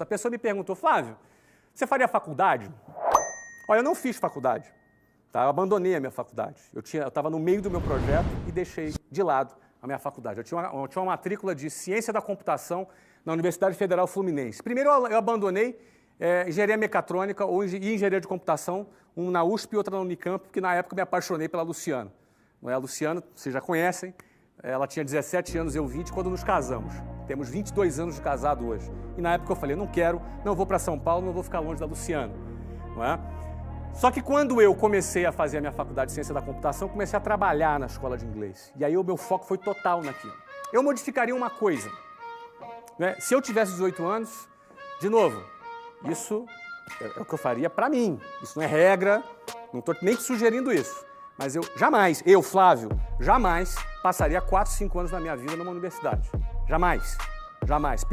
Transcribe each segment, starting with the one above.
A pessoa me perguntou, Flávio, você faria faculdade? Olha, eu não fiz faculdade, tá? Eu abandonei a minha faculdade. Eu estava no meio do meu projeto e deixei de lado a minha faculdade. Eu tinha uma matrícula de Ciência da Computação na Universidade Federal Fluminense. Primeiro eu abandonei Engenharia Mecatrônica e Engenharia de Computação, um na USP e outra na Unicamp, porque na época eu me apaixonei pela Luciana. A Luciana, vocês já conhecem, ela tinha 17 anos, eu 20, quando nos casamos. Temos 22 anos de casado hoje. E na época eu falei, não vou para São Paulo, não vou ficar longe da Luciana. Não é? Só que quando eu comecei a fazer a minha faculdade de Ciência da Computação, eu comecei a trabalhar na escola de inglês. E aí o meu foco foi total naquilo. Eu modificaria uma coisa. Né? Se eu tivesse 18 anos, de novo, isso é o que eu faria para mim. Isso não é regra, não estou nem te sugerindo isso. Mas eu, Flávio, jamais passaria 4, 5 anos da minha vida numa universidade. Jamais. Jamais.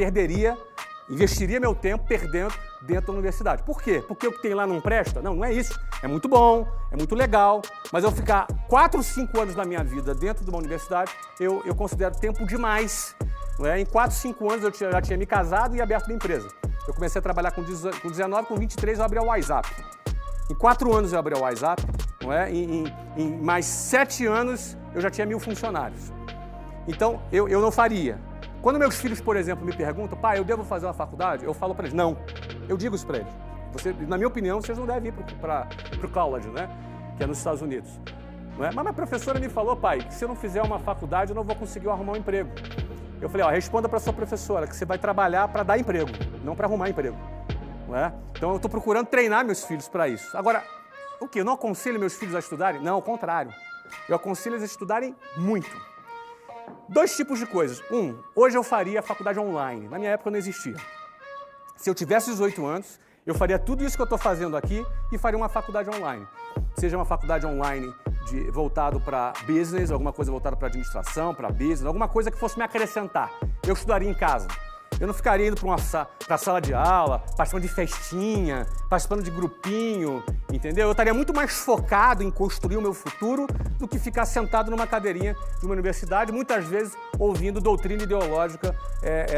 Investiria meu tempo perdendo dentro da universidade. Por quê? Porque o que tem lá não presta? Não é isso. É muito bom, é muito legal, mas eu ficar 4, 5 anos da minha vida dentro de uma universidade, eu considero tempo demais. Não é? Em 4, 5 anos eu já tinha me casado e aberto minha empresa. Eu comecei a trabalhar com 19, com 23 eu abri a WhatsApp. Em 4 anos eu abri a WhatsApp, não é? Em mais 7 anos eu já tinha 1000 funcionários. Então eu não faria. Quando meus filhos, por exemplo, me perguntam, pai, eu devo fazer uma faculdade? Eu falo para eles, não. Eu digo isso para eles. Na minha opinião, vocês não devem ir para o college, né? Que é nos Estados Unidos. Não é? Mas minha professora me falou, pai, que se eu não fizer uma faculdade, eu não vou conseguir arrumar um emprego. Eu falei, responda para sua professora que você vai trabalhar para dar emprego, não para arrumar emprego. Não é? Então, eu estou procurando treinar meus filhos para isso. Agora, o quê? Eu não aconselho meus filhos a estudarem? Não, ao contrário. Eu aconselho eles a estudarem muito. 2 tipos de coisas. Hoje eu faria a faculdade online. Na minha época não existia. Se eu tivesse 18 anos, eu faria tudo isso que eu estou fazendo aqui e faria uma faculdade online. Seja uma faculdade online voltado para business, alguma coisa voltada para administração, para business, alguma coisa que fosse me acrescentar. Eu estudaria em casa. Eu não ficaria indo para a sala de aula, participando de festinha, participando de grupinho, entendeu? Eu estaria muito mais focado em construir o meu futuro do que ficar sentado numa cadeirinha de uma universidade, muitas vezes ouvindo doutrina ideológica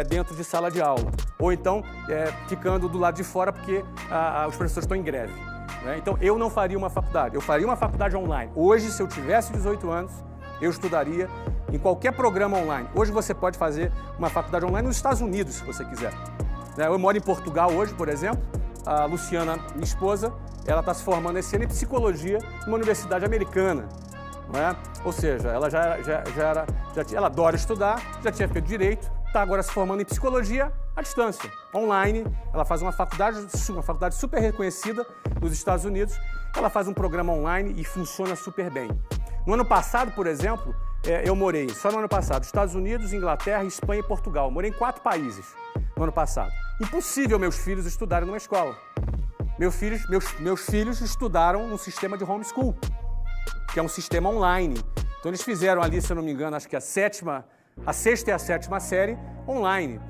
dentro de sala de aula. Ou então ficando do lado de fora porque os professores estão em greve. Né? Então eu não faria uma faculdade, eu faria uma faculdade online. Hoje, se eu tivesse 18 anos, eu estudaria em qualquer programa online. Hoje você pode fazer uma faculdade online nos Estados Unidos, se você quiser. Eu moro em Portugal hoje, por exemplo. A Luciana, minha esposa, ela está se formando esse ano em psicologia numa universidade americana. Não é? Ou seja, ela ela adora estudar, já tinha feito direito, está agora se formando em psicologia à distância, online. Ela faz uma faculdade super reconhecida nos Estados Unidos. Ela faz um programa online e funciona super bem. No ano passado, por exemplo, eu morei, só no ano passado, Estados Unidos, Inglaterra, Espanha e Portugal. Morei em 4 países no ano passado. Impossível meus filhos estudarem numa escola. Meus filhos estudaram num sistema de homeschool, que é um sistema online. Então eles fizeram ali, se eu não me engano, acho que a 6ª e a 7ª série online.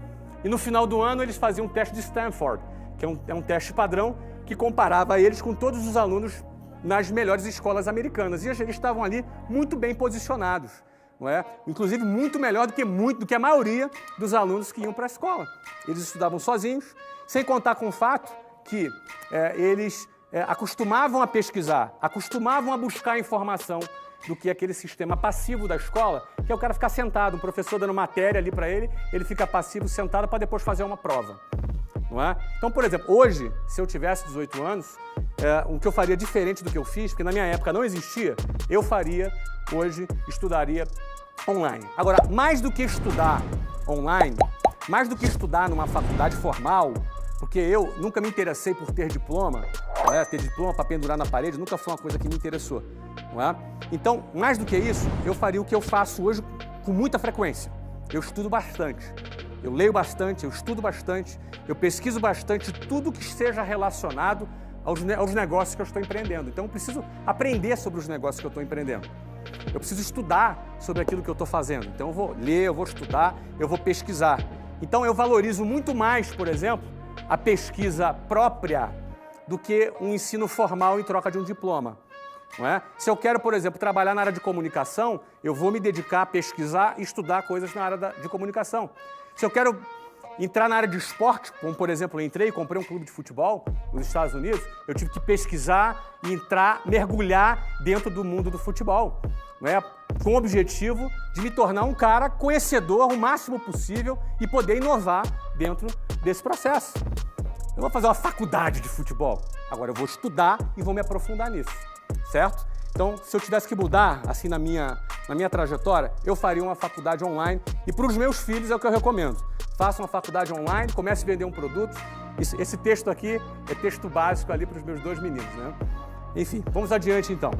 E no final do ano eles faziam um teste de Stanford, que é um teste padrão que comparava eles com todos os alunos nas melhores escolas americanas. E eles estavam ali muito bem posicionados, não é? Inclusive muito melhor do que a maioria dos alunos que iam para a escola. Eles estudavam sozinhos, sem contar com o fato que eles acostumavam a pesquisar, acostumavam a buscar informação do que aquele sistema passivo da escola, que é o cara ficar sentado, um professor dando matéria ali para ele, ele fica passivo sentado para depois fazer uma prova. Não é? Então, por exemplo, hoje, se eu tivesse 18 anos, o que eu faria diferente do que eu fiz, porque na minha época não existia, eu faria, hoje, estudaria online. Agora, mais do que estudar online, mais do que estudar numa faculdade formal, porque eu nunca me interessei por ter diploma, ter diploma para pendurar na parede, nunca foi uma coisa que me interessou. Não é? Então, mais do que isso, eu faria o que eu faço hoje com muita frequência. Eu estudo bastante. Eu leio bastante, eu estudo bastante, eu pesquiso bastante tudo que esteja relacionado aos negócios que eu estou empreendendo. Então, eu preciso aprender sobre os negócios que eu estou empreendendo. Eu preciso estudar sobre aquilo que eu estou fazendo. Então, eu vou ler, eu vou estudar, eu vou pesquisar. Então, eu valorizo muito mais, por exemplo, a pesquisa própria do que um ensino formal em troca de um diploma. Não é? Se eu quero, por exemplo, trabalhar na área de comunicação, eu vou me dedicar a pesquisar e estudar coisas na área de comunicação. Se eu quero entrar na área de esporte, como por exemplo, eu entrei e comprei um clube de futebol nos Estados Unidos, eu tive que pesquisar e entrar, mergulhar dentro do mundo do futebol, né? Com o objetivo de me tornar um cara conhecedor o máximo possível e poder inovar dentro desse processo. Eu vou fazer uma faculdade de futebol, agora eu vou estudar e vou me aprofundar nisso, certo? Então, se eu tivesse que mudar, assim, na minha trajetória, eu faria uma faculdade online e para os meus filhos é o que eu recomendo. Faça uma faculdade online, comece a vender um produto. Esse texto aqui é texto básico ali para os meus 2 meninos, né? Enfim, vamos adiante então.